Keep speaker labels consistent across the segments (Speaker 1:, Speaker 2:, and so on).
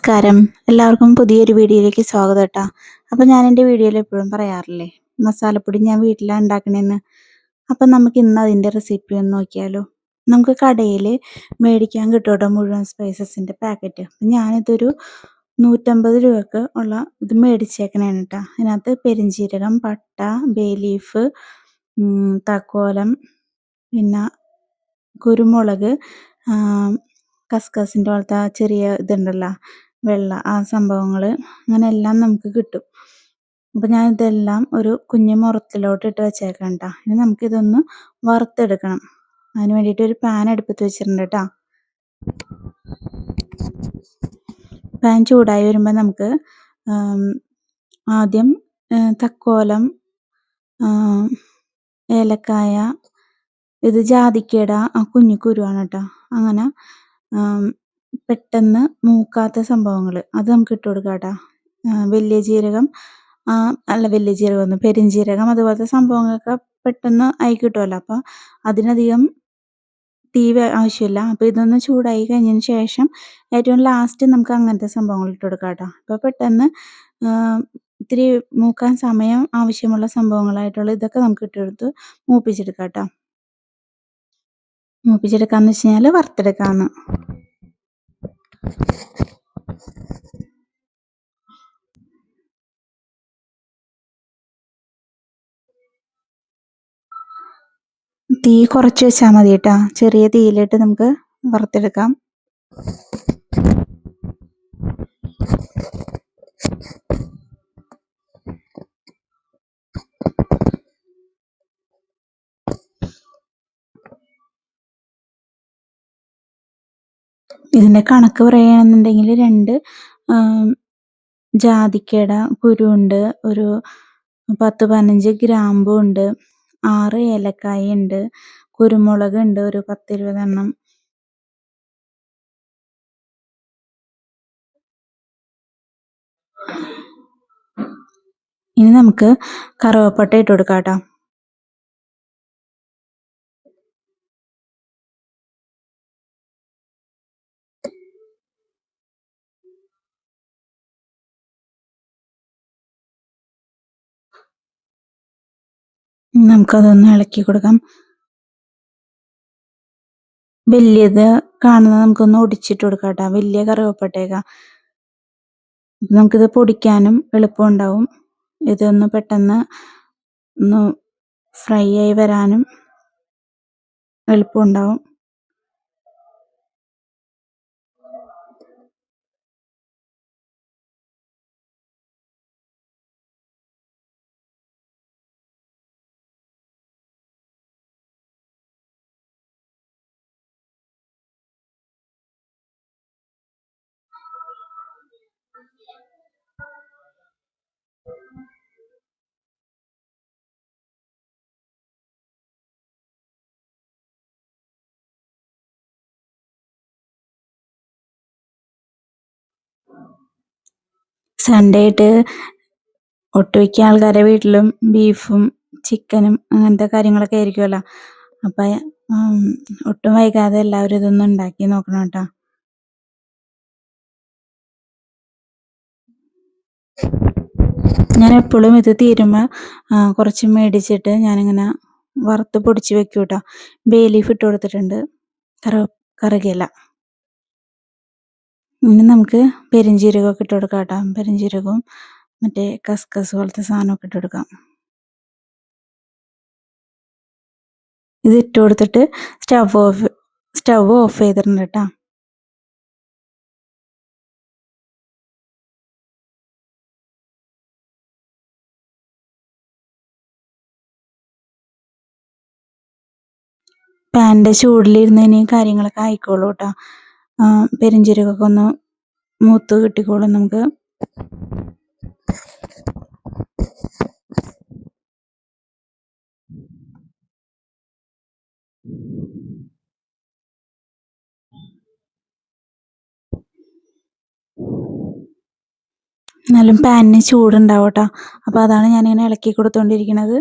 Speaker 1: നമസ്കാരം. എല്ലാവർക്കും പുതിയൊരു വീഡിയോയിലേക്ക് സ്വാഗതം ട്ടോ. അപ്പോൾ ഞാൻ എൻ്റെ വീഡിയോയിൽ എപ്പോഴും പറയാറില്ലേ, മസാലപ്പൊടി ഞാൻ വീട്ടിലാ ഉണ്ടാക്കണേന്ന്. അപ്പം നമുക്ക് ഇന്ന് അതിൻ്റെ റെസിപ്പി ഒന്ന് നോക്കിയാലോ? നമുക്ക് കടയിൽ മേടിക്കാൻ കിട്ടും ട്ടോ മുഴുവൻ സ്പൈസസിൻ്റെ പാക്കറ്റ്. ഞാനിതൊരു 150 രൂപയ്ക്ക് ഉള്ള ഇത് മേടിച്ചേക്കണേണ് ട്ടോ. അതിനകത്ത് പെരുംജീരകം, പട്ട, ബേ ലീഫ്, തക്കോലം, പിന്നെ കുരുമുളക്, കസ്കസിൻ്റെ പോലത്തെ ചെറിയ ഇതുണ്ടല്ലോ വെള്ള, ആ സംഭവങ്ങൾ, അങ്ങനെ എല്ലാം നമുക്ക് കിട്ടും. അപ്പോൾ ഞാൻ ഇതെല്ലാം ഒരു കുഞ്ഞു മുറത്തിലോട്ട് ഇട്ട് വെച്ചേക്കാം കേട്ടോ. ഇനി നമുക്കിതൊന്ന് വറുത്തെടുക്കണം. അതിന് വേണ്ടിയിട്ട് ഒരു പാൻ അടുപ്പത്ത് വെച്ചിട്ടുണ്ട് കേട്ടോ. പാൻ ചൂടായി വരുമ്പോൾ നമുക്ക് ആദ്യം തക്കോലം, ഏലക്കായ, ഇത് ജാതിക്കയുടെ ആ കുഞ്ഞു കുരുവാണ് കേട്ടോ. അങ്ങനെ പെട്ടെന്ന് മൂക്കാത്ത സംഭവങ്ങൾ അത് നമുക്ക് ഇട്ട് കൊടുക്കാം കേട്ടോ. വലിയ ജീരകം, വലിയ ജീരകം, പെരുംജീരകം, അതുപോലത്തെ സംഭവങ്ങളൊക്കെ പെട്ടെന്ന് ആയി കിട്ടുമല്ലോ. അപ്പോൾ അതിനധികം തീ ആവശ്യമില്ല. അപ്പോൾ ഇതൊന്ന് ചൂടായി കഴിഞ്ഞതിന് ശേഷം ഏറ്റവും ലാസ്റ്റ് നമുക്ക് അങ്ങനത്തെ സംഭവങ്ങൾ ഇട്ട് കൊടുക്കാം കേട്ടോ. അപ്പോൾ പെട്ടെന്ന് ഇത്തിരി മൂക്കാൻ സമയം ആവശ്യമുള്ള സംഭവങ്ങളായിട്ടുള്ള ഇതൊക്കെ നമുക്ക് ഇട്ടെടുത്ത് മൂപ്പിച്ചെടുക്കാം കേട്ടോ. മൂപ്പിച്ചെടുക്കാന്ന് വെച്ച് കഴിഞ്ഞാൽ വറുത്തെടുക്കാമെന്ന്. തീ കുറച്ച് വെച്ചാൽ മതി കേട്ടോ. ചെറിയ തീയിലിട്ട് നമുക്ക് വറുത്തെടുക്കാം. ഇതിൻ്റെ കണക്ക് പറയുകയാണെന്നുണ്ടെങ്കിൽ 2 ജാതിക്കയുടെ കുരുവുണ്ട്, ഒരു 10-15 ഗ്രാമ്പുണ്ട്, 6 ഏലക്കായ ഉണ്ട്, കുരുമുളക് ഉണ്ട് ഒരു 10-20 എണ്ണം. ഇനി നമുക്ക് കറുവപ്പട്ട ഇട്ട് കൊടുക്കാം കേട്ടോ. നമുക്കതൊന്ന് ഇളക്കി കൊടുക്കാം. വലിയത് കാണുന്നത് നമുക്കൊന്ന് ഒടിച്ചിട്ട് കൊടുക്കാം കേട്ടോ, വലിയ കറുവപ്പട്ടയൊക്കെ. നമുക്കിത് പൊടിക്കാനും എളുപ്പമുണ്ടാവും. ഇതൊന്ന് പെട്ടെന്ന് ഒന്ന് ഫ്രൈ ആയി വരാനും എളുപ്പമുണ്ടാവും. സൺഡേ ആയിട്ട് ഒട്ടുമിക്ക ആൾക്കാരുടെ വീട്ടിലും ബീഫും ചിക്കനും അങ്ങനത്തെ കാര്യങ്ങളൊക്കെ ആയിരിക്കുമല്ലോ. അപ്പം ഒട്ടും വൈകാതെ എല്ലാവരും ഇതൊന്ന് ഉണ്ടാക്കി നോക്കണം കേട്ടോ. ഞാൻ എപ്പോഴും ഇത് തീരുമ്പോൾ കുറച്ച് മേടിച്ചിട്ട് ഞാനിങ്ങനെ വറുത്ത് പൊടിച്ച് വെക്കും കേട്ടോ. ബേ ലീഫ് ഇട്ട് കൊടുത്തിട്ടുണ്ട്, കറുകയില. ഇനി നമുക്ക് പെരുംജീരകമൊക്കെ ഇട്ട് കൊടുക്കാം കേട്ടോ. പെരുംജീരകവും മറ്റേ കസ്കസ് പോലത്തെ സാധനമൊക്കെ ഇട്ട് കൊടുക്കാം. ഇത് ഇട്ട് കൊടുത്തിട്ട് സ്റ്റവ് ഓഫ് ചെയ്തിട്ടുണ്ട് കേട്ടോ. പാനിൻ്റെ ചൂടിലിരുന്ന് ഇനി കാര്യങ്ങളൊക്കെ ആയിക്കോളൂ കേട്ടോ. പെരുംജീരകമൊക്കെ ഒന്ന് മൂത്ത് കിട്ടിക്കോളും. നമുക്ക് എന്നാലും പാനിന് ചൂടുണ്ടാവും കേട്ടോ. അപ്പോൾ അതാണ് ഞാനിങ്ങനെ ഇളക്കി കൊടുത്തുകൊണ്ടിരിക്കുന്നത്.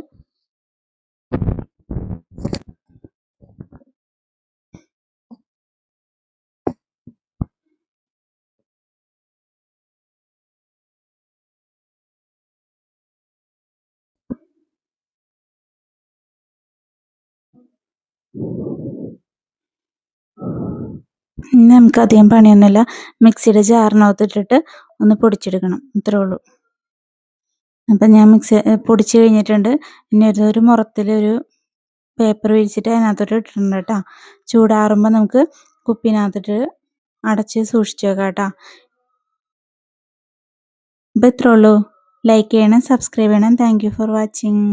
Speaker 1: ഇനി നമുക്ക് അധികം പണിയൊന്നുമില്ല. മിക്സിയുടെ ജാറിനകത്തിട്ടിട്ട് ഒന്ന് പൊടിച്ചെടുക്കണം. ഇത്രേ ഉള്ളൂ. അപ്പം ഞാൻ പൊടിച്ച് കഴിഞ്ഞിട്ടുണ്ട്. ഇനി ഒരു മുറത്തിലൊരു പേപ്പർ വിരിച്ചിട്ട് അതിനകത്തോട്ട് ഇട്ടിട്ടുണ്ട് കേട്ടോ. ചൂടാറുമ്പോൾ നമുക്ക് കുപ്പിനകത്തിട്ട് അടച്ച് സൂക്ഷിച്ച് വെക്കാം കേട്ടോ. അപ്പോൾ ഇത്രേ ഉള്ളൂ. ലൈക്ക് ചെയ്യണം, സബ്സ്ക്രൈബ് ചെയ്യണം. Thank you for watching.